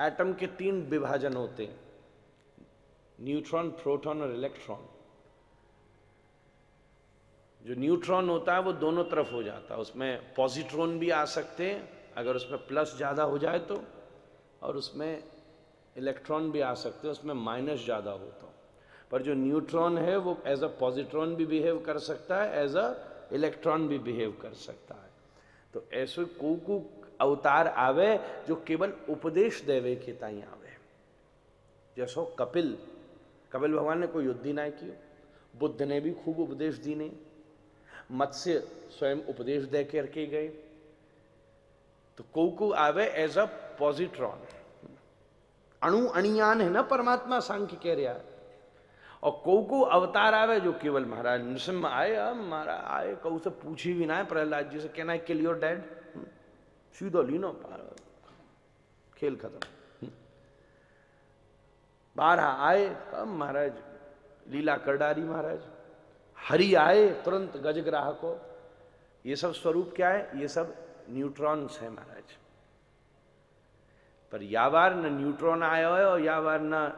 Atom के 3 विभाजन होते हैं, न्यूट्रॉन, प्रोटॉन और इलेक्ट्रॉन। जो न्यूट्रॉन होता है वो दोनों तरफ हो जाता है, उसमें पॉजिट्रॉन भी आ सकते हैं अगर उसमें प्लस ज़्यादा हो जाए तो, और उसमें इलेक्ट्रॉन भी आ सकते हैं उसमें माइनस ज़्यादा हो तो। पर जो न्यूट्रॉन है वो एज अ पॉजिट्रॉन भी बिहेव कर सकता है, एज अ इलेक्ट्रॉन भी बिहेव कर सकता है। तो ऐसे को अवतार आवे जो केवल उपदेश देवे के ताई आवे। जैसो कपिल भगवान ने कोई युद्ध ही ना कियो, बुद्ध ने भी खूब उपदेश दी ने, मत्स्य स्वयं उपदेश दे करके गए। तो को आवे एज अ पॉजिट्रॉन, अणु अणियान है ना परमात्मा, सांख्य कह रहा है। और को अवतार आवे जो केवल महाराज नृसिंह आए, अब महाराज आए कऊ से पूछी भी ना है प्रहलाद जी से, कहना है किल योर डैड, सीधो लीनो, खेल खत्म। बारह आए कब महाराज लीला कर डाली महाराज, हरि आए तुरंत गजग्राह को। ये सब स्वरूप क्या है? ये सब न्यूट्रॉन्स है महाराज। पर या बार न न्यूट्रॉन आया है और या बार न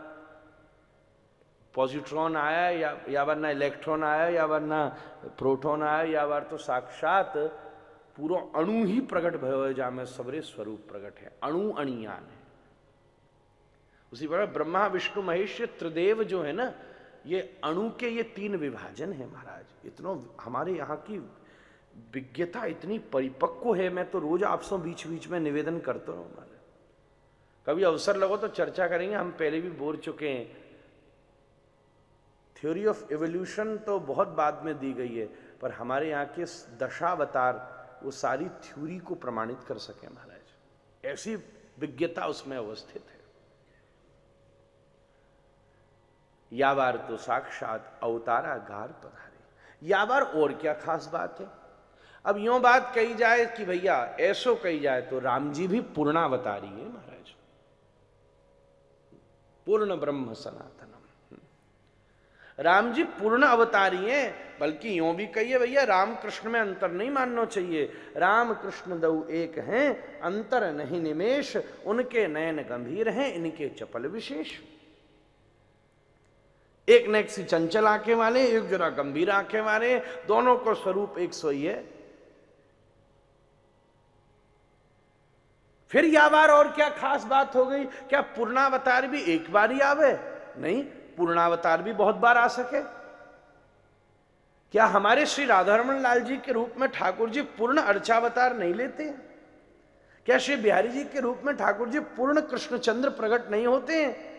पॉजिट्रॉन आया, या बार ना इलेक्ट्रॉन आया, या बार ना प्रोटॉन आया, या बार तो साक्षात पूरा अणु ही प्रकट भयो है, जहां में सबरे स्वरूप प्रकट है, अणु अणियान है। उसी प्रकार ब्रह्मा विष्णु महेश त्रिदेव जो है ना, ये अणु के ये 3 विभाजन है महाराज। इतना हमारे यहाँ की विज्ञता इतनी परिपक्व है, मैं तो रोज आपसे बीच बीच में निवेदन करता हूँ महाराज। कभी अवसर लगो तो चर्चा करेंगे, हम पहले भी बोल चुके हैं। थ्योरी ऑफ एवोल्यूशन तो बहुत बाद में दी गई है, पर हमारे यहाँ के दशावतार वो सारी थ्योरी को प्रमाणित कर सके महाराज, ऐसी विज्ञता उसमें अवस्थित है। या बार तो साक्षात अवतारागार पधारे, या बार और क्या खास बात है। अब यूं बात कही जाए कि भैया ऐसो कही जाए तो राम जी भी पूर्णावतारी है महाराज, पूर्ण ब्रह्म सनातनम। राम जी पूर्ण अवतारी हैं, बल्कि यूं भी कहिए भैया राम कृष्ण में अंतर नहीं मानना चाहिए। राम कृष्ण दऊ एक हैं, अंतर नहीं निमेश, उनके नयन गंभीर हैं, इनके चपल विशेष। एक न एक सी चंचल आंखें वाले, एक जरा गंभीर आंखें वाले, दोनों को स्वरूप एक सोई है। फिर या बार और क्या खास बात हो गई? क्या पूर्णावतार भी एक बार ही आवे? नहीं, पूर्णावतार भी बहुत बार आ सके। क्या हमारे श्री राधारमण लाल जी के रूप में ठाकुर जी पूर्ण अर्चावतार नहीं लेते हैं? क्या श्री बिहारी जी के रूप में ठाकुर जी पूर्ण कृष्णचंद्र प्रकट नहीं होते हैं?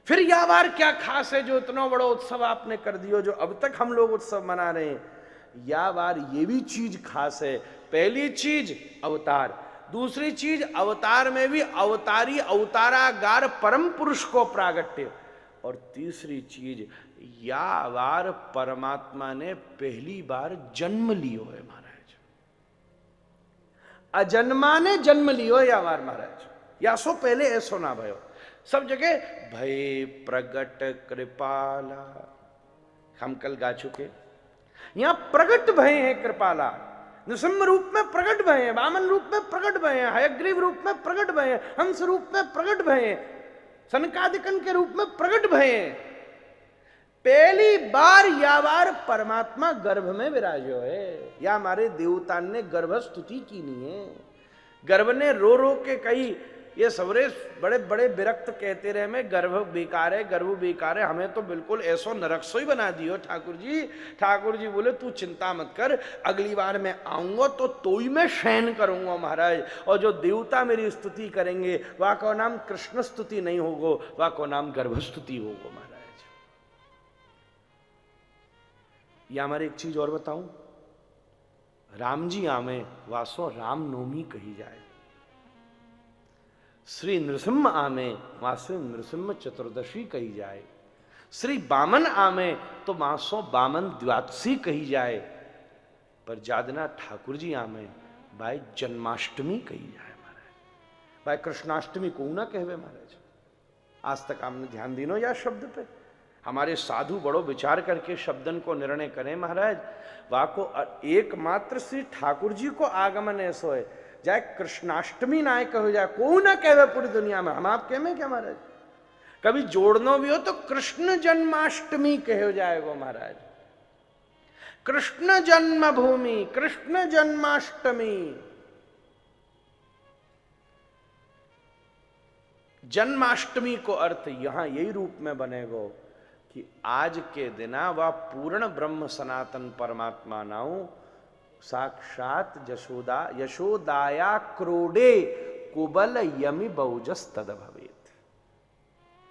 फिर या बार क्या खास है जो इतना बड़ा उत्सव आपने कर दियो, जो अब तक हम लोग उत्सव मना रहे हैं? या बार ये भी चीज खास है। पहली चीज अवतार, दूसरी चीज अवतार में भी अवतारी अवतारागार परम पुरुष को प्रागट्य, और तीसरी चीज या बार परमात्मा ने पहली बार जन्म लियो है महाराज, अजन्मा ने जन्म लियो या बार महाराज। या सो पहले ऐसो ना भयो, सब जगह भय प्रगट कृपाला, हम कल गा चुके। यहां प्रगट भय है कृपाला, नृसिंह रूप में प्रकट भय है, वामन रूप में प्रकट भय है, हयग्रीव रूप में प्रकट भय है, हंस रूप में प्रकट भय है, सनकादिकन के रूप में प्रकट भय है। पहली बार या बार परमात्मा गर्भ में विराजो है। या हमारे देवता ने गर्भ स्तुति की नहीं है, गर्भ ने रो रो के कही, ये सवरे बड़े बड़े विरक्त कहते रहे मैं गर्भ बेकार है, गर्भ बेकार है, हमें तो बिल्कुल ऐसो नरकसोई बना दियो ठाकुर जी। ठाकुर जी बोले तू चिंता मत कर, अगली बार मैं आऊंगा तो तोई में शयन करूंगा महाराज, और जो देवता मेरी स्तुति करेंगे वह को नाम कृष्ण स्तुति नहीं होगो, वह को नाम गर्भ स्तुति होगो महाराज। या हमारे एक चीज और बताऊं, राम जी आमे वासो रामनवमी कही जाए, श्री नृसिंह आमे मासो नृसिंह चतुर्दशी कही जाए, श्री बामन आमे तो मासो बामन द्वादशी कही जाए, पर जादना ठाकुर जी आमे भाई जन्माष्टमी कही जाए महाराज, भाई कृष्णाष्टमी को ना कहवे महाराज। आज तक आपने ध्यान दीनो या शब्द पे? हमारे साधु बड़ो विचार करके शब्दन को निर्णय करें महाराज। वाको एकमात्र श्री ठाकुर जी को आगमन ऐसो है, जाए कृष्णाष्टमी ना कहो जाए, को ना कहे पूरी दुनिया में, हम आप कहे क्या महाराज? कभी जोड़नो भी हो तो कृष्ण जन्माष्टमी कहो जाएगो महाराज, कृष्ण जन्मभूमि, कृष्ण जन्माष्टमी। जन्माष्टमी को अर्थ यहां यही रूप में बनेगो कि आज के दिना वह पूर्ण ब्रह्म सनातन परमात्मा नाउ साक्षात यशोदाया क्रोडे कुबल यमि बहुजस तद भवेत।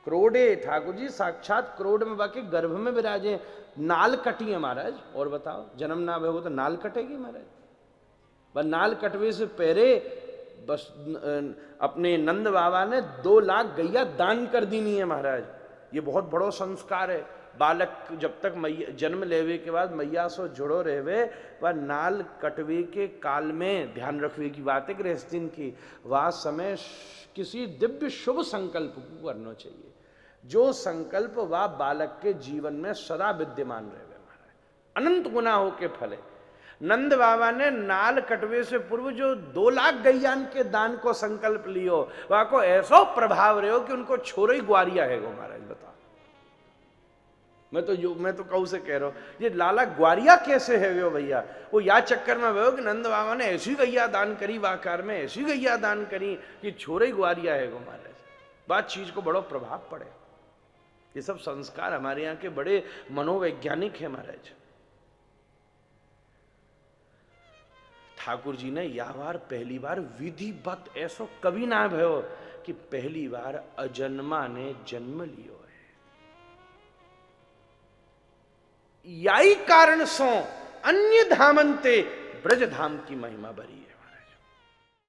क्रोडे ठाकुर जी साक्षात क्रोड में बाकी गर्भ में विराजे, नाल कटी है महाराज। और बताओ जन्म ना हो तो नाल कटेगी महाराज? बस नाल कटवे से पहले बस अपने नंद बाबा ने 2 लाख गैया दान कर दी नहीं है महाराज। ये बहुत बड़ो संस्कार है। बालक जब तक मैया जन्म लेवे के बाद मैया सो जुड़ो रहे, वह नाल कटवे के काल में ध्यान रखवे की बात है गृहस्थीन की, वह समय किसी दिव्य शुभ संकल्प को करना चाहिए, जो संकल्प वह बालक के जीवन में सदा विद्यमान रहे महाराज, अनंत गुना हो के फले। नंद बाबा ने नाल कटवे से पूर्व जो 2 लाख गैयान के दान को संकल्प लियो, वह को ऐसा प्रभाव रहे हो कि उनको छोरो ही ग्वारिया है गो महाराज। बताओ, मैं तो कहूँ से कह रहा हूं, ये लाला ग्वारिया कैसे है वो भैया? वो या चक्कर में वो कि नंद बाबा ने ऐसी गैया दान करी, वाकार में ऐसी गैया दान करी कि छोरो ही ग्वारिया है गो महाराज। बात चीज को बड़ो प्रभाव पड़े। ये सब संस्कार हमारे यहाँ के बड़े मनोवैज्ञानिक है महाराज। ठाकुर जी ने यह बार पहली बार विधिवत ऐसो कभी ना भयो कि पहली बार अजन्मा ने जन्म लियो है। याई कारण सो अन्य धामंते ब्रज धाम की महिमा भरी है।